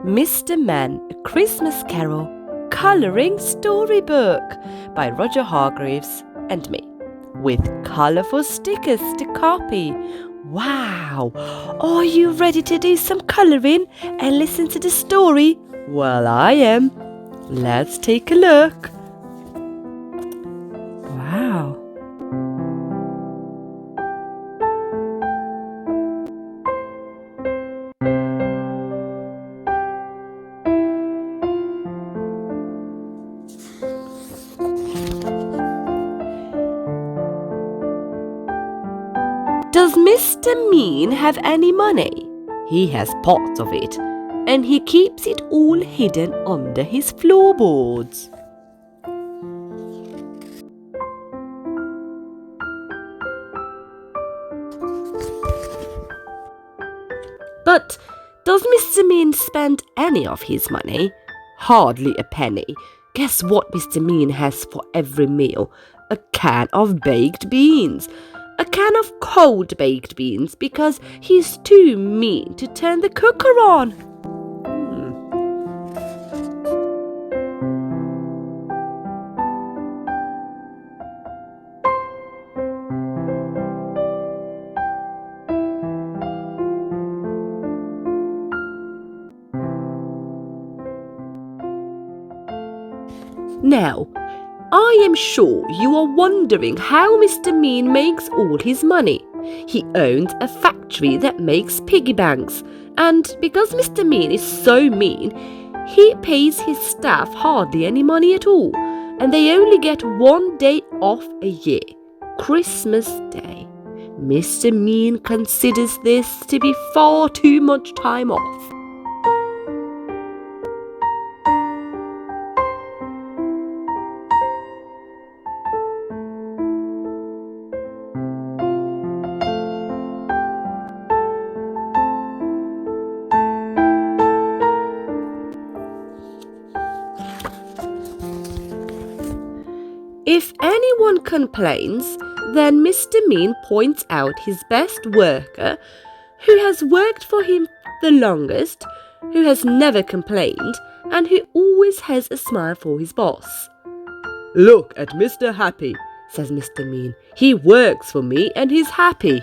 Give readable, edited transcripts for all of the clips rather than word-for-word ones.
Mr. Man, A Christmas Carol, Colouring Storybook by Roger Hargreaves and me, with colourful stickers to copy. Wow! Are you ready to do some colouring and listen to the story? Well, I am. Let's take a look. Wow! Does Mr. Mean have any money? He has parts of it, and he keeps it all hidden under his floorboards. But does Mr. Mean spend any of his money? Hardly a penny. Guess what Mr. Mean has for every meal? A can of baked beans. A can of cold baked beans because he's too mean to turn the cooker on. Now, I am sure you are wondering how Mr. Mean makes all his money. He owns a factory that makes piggy banks, and because Mr. Mean is so mean, he pays his staff hardly any money at all, and they only get one day off a year, Christmas Day. Mr. Mean considers this to be far too much time off. If anyone complains, then Mr. Mean points out his best worker, who has worked for him the longest, who has never complained, and who always has a smile for his boss. "Look at Mr. Happy," says Mr. Mean. "He works for me and he's happy."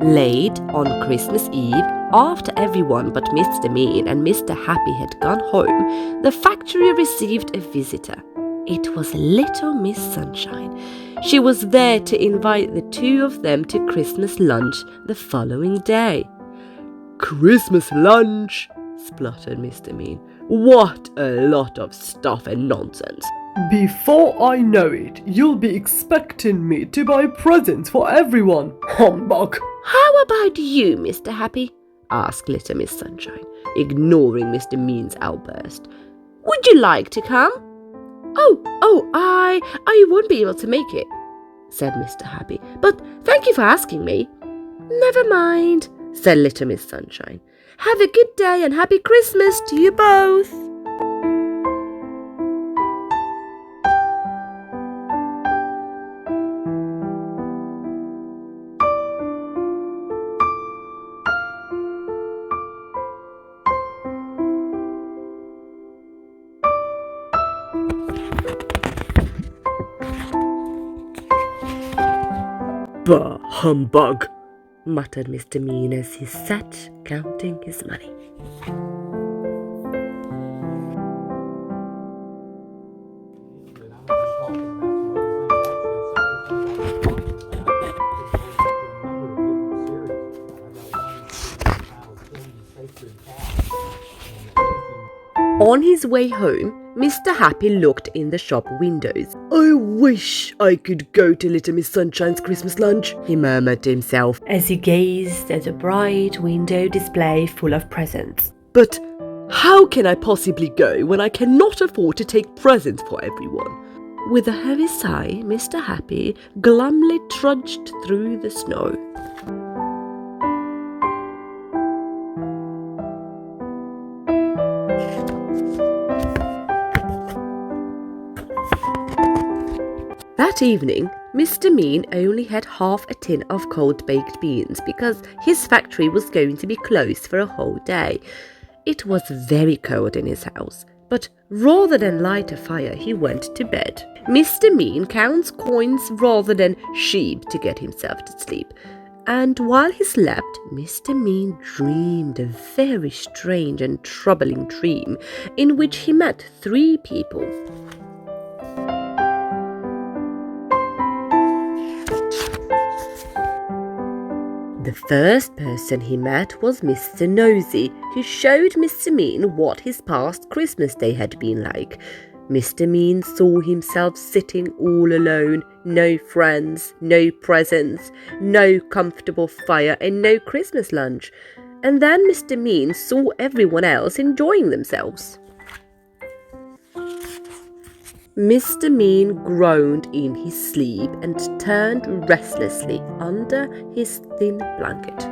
Late on Christmas Eve, after everyone but Mr. Mean and Mr. Happy had gone home, the factory received a visitor. It was little Miss Sunshine. She was there to invite the two of them to Christmas lunch the following day. "Christmas lunch," spluttered Mr. Mean. "What a lot of stuff and nonsense. Before I know it, you'll be expecting me to buy presents for everyone. Humbug!" "How about you, Mr. Happy?" asked little Miss Sunshine, ignoring Mr. Mean's outburst. "Would you like to come?" I won't be able to make it," said Mr. Happy. "But thank you for asking me." "Never mind," said little Miss Sunshine. "Have a good day and happy Christmas to you both." "Bah, humbug!" muttered Mr. Mean as he sat counting his money. On his way home, Mr. Happy looked in the shop windows. "I wish I could go to little Miss Sunshine's Christmas lunch," he murmured to himself as he gazed at a bright window display full of presents. "But how can I possibly go when I cannot afford to take presents for everyone?" With a heavy sigh, Mr. Happy glumly trudged through the snow. That evening, Mr. Mean only had half a tin of cold baked beans because his factory was going to be closed for a whole day. It was very cold in his house, but rather than light a fire, he went to bed. Mr. Mean counts coins rather than sheep to get himself to sleep. And while he slept, Mr. Mean dreamed a very strange and troubling dream in which he met 3 people. The first person he met was Mr. Nosy, who showed Mr. Mean what his past Christmas day had been like. Mr. Mean saw himself sitting all alone, no friends, no presents, no comfortable fire and no Christmas lunch. And then Mr. Mean saw everyone else enjoying themselves. Mr. Mean groaned in his sleep and turned restlessly under his thin blanket.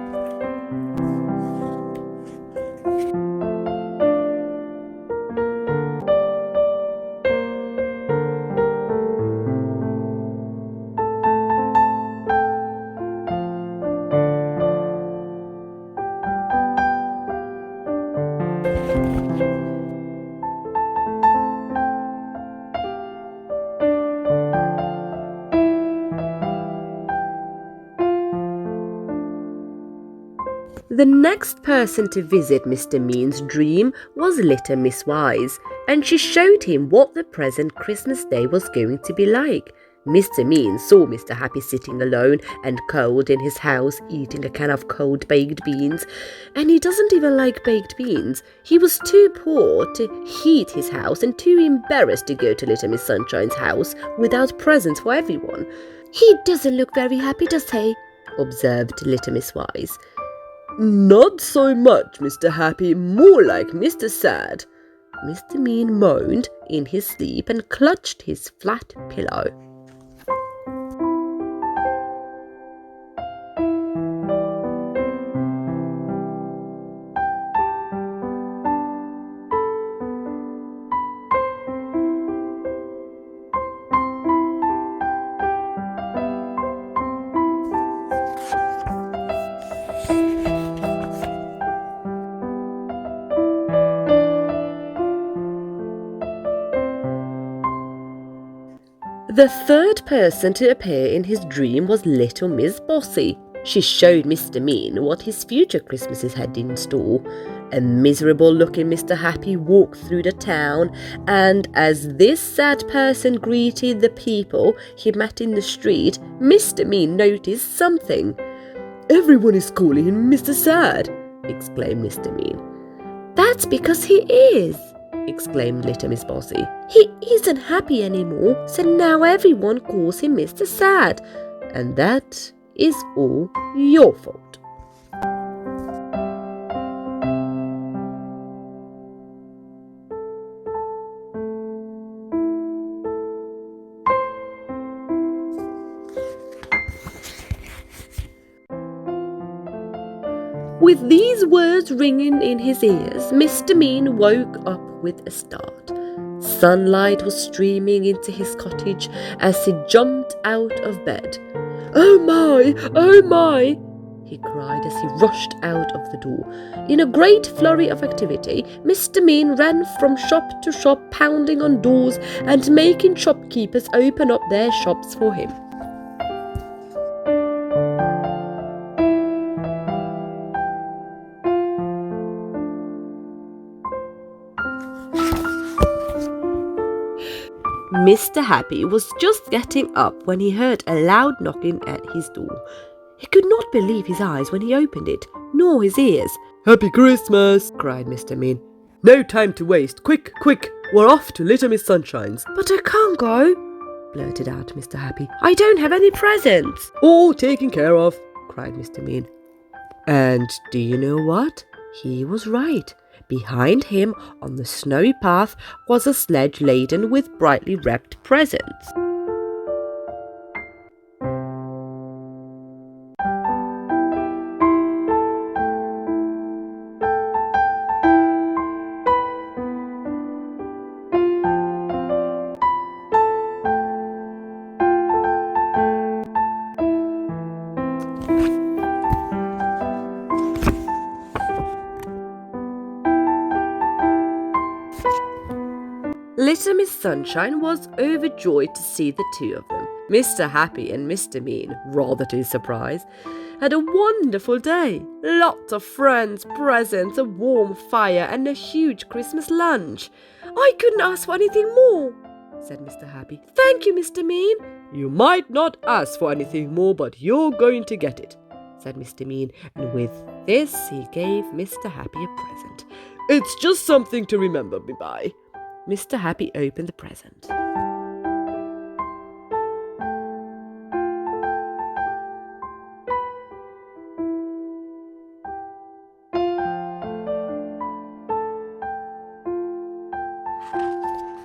The next person to visit Mr. Mean's dream was little Miss Wise, and she showed him what the present Christmas day was going to be like. Mr. Mean saw Mr. Happy sitting alone and cold in his house eating a can of cold baked beans, and he doesn't even like baked beans. He was too poor to heat his house and too embarrassed to go to little Miss Sunshine's house without presents for everyone. "He doesn't look very happy, does he?" observed little Miss Wise. "Not so much, Mr. Happy, more like Mr. Sad," Mr. Mean moaned in his sleep and clutched his flat pillow. The third person to appear in his dream was little Miss Bossy. She showed Mr. Mean what his future Christmases had in store. A miserable-looking Mr. Happy walked through the town, and as this sad person greeted the people he met in the street, Mr. Mean noticed something. "Everyone is calling him Mr. Sad," exclaimed Mr. Mean. "That's because he is," exclaimed little Miss Bossy. "He isn't happy anymore, so now everyone calls him Mr. Sad. And that is all your fault." With these words ringing in his ears, Mr. Mean woke up with a start. Sunlight was streaming into his cottage as he jumped out of bed. "Oh my! Oh my!" he cried as he rushed out of the door. In a great flurry of activity, Mr. Mean ran from shop to shop, pounding on doors and making shopkeepers open up their shops for him. Mr. Happy was just getting up when he heard a loud knocking at his door. He could not believe his eyes when he opened it, nor his ears. Happy Christmas, cried Mr. Mean. No time to waste. Quick, quick, we're off to little Miss Sunshine's. "But I can't go," blurted out Mr. Happy. "I don't have any presents." All taken care of, cried Mr. Mean. And do you know what? He was right. Behind him, on the snowy path, was a sledge laden with brightly wrapped presents. Little Miss Sunshine was overjoyed to see the two of them. Mr. Happy and Mr. Mean, rather to his surprise, had a wonderful day. Lots of friends, presents, a warm fire, and a huge Christmas lunch. I couldn't ask for anything more, said Mr. Happy. Thank you, Mr. Mean. You might not ask for anything more, but you're going to get it, said Mr. Mean, and with this he gave Mr. Happy a present. It's just something to remember me by. Mr. Happy opened the present.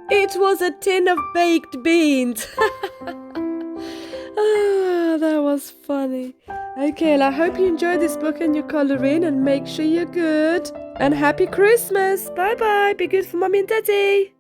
It was a tin of baked beans. That was funny. Okay, well, I hope you enjoyed this book and you colour in, and make sure you're good. And happy Christmas. Bye-bye. Be good for Mummy and Daddy.